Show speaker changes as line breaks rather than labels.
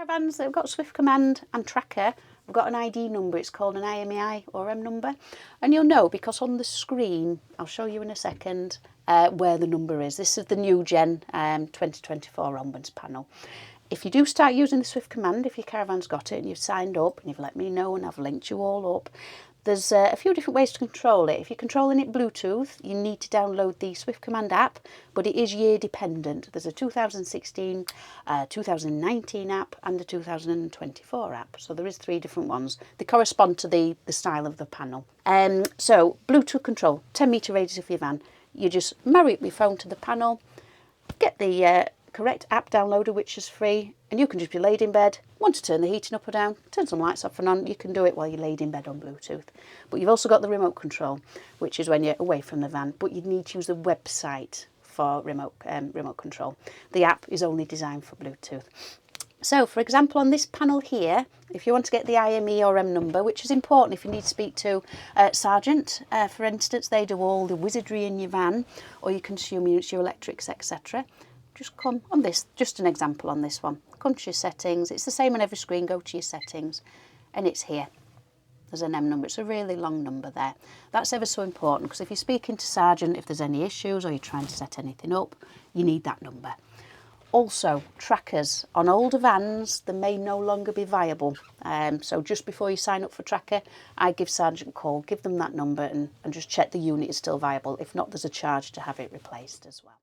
Caravans that have got Swift Command and Tracker have got an ID number. It's called an IMEI or M number, and you'll know because on the screen, I'll show you in a second, where the number is. This is the new gen 2024 onwards panel. If you do start using the Swift Command, if your caravan's got it and you've signed up and you've let me know and I've linked you all up, there's a few different ways to control it. If you're controlling it Bluetooth, you need to download the Swift Command app, but it is year dependent. There's a 2016, 2019 app and a 2024 app. So there is 3 different ones. They correspond to the style of the panel. So Bluetooth control, 10 metre radius of your van. You just marry up your phone to the panel, get the correct app downloader, which is free, and you can just be laid in bed. Want to turn the heating up or down, turn some lights off and on, you can do it while you're laid in bed on Bluetooth. But you've also got the remote control, which is when you're away from the van, but you need to use the website for remote control. The app is only designed for Bluetooth. So, for example, on this panel here, if you want to get the IME or M number, which is important if you need to speak to Sergeant, for instance, they do all the wizardry in your van, or your consumer units, your electrics, etc. Just come on this, just an example on this one. Come to your settings. It's the same on every screen. Go to your settings and it's here. There's an M number. It's a really long number there. That's ever so important because if you're speaking to Sergeant, if there's any issues or you're trying to set anything up, you need that number. Also, trackers on older vans, they may no longer be viable. So just before you sign up for tracker, I give Sergeant a call, give them that number and just check the unit is still viable. If not, there's a charge to have it replaced as well.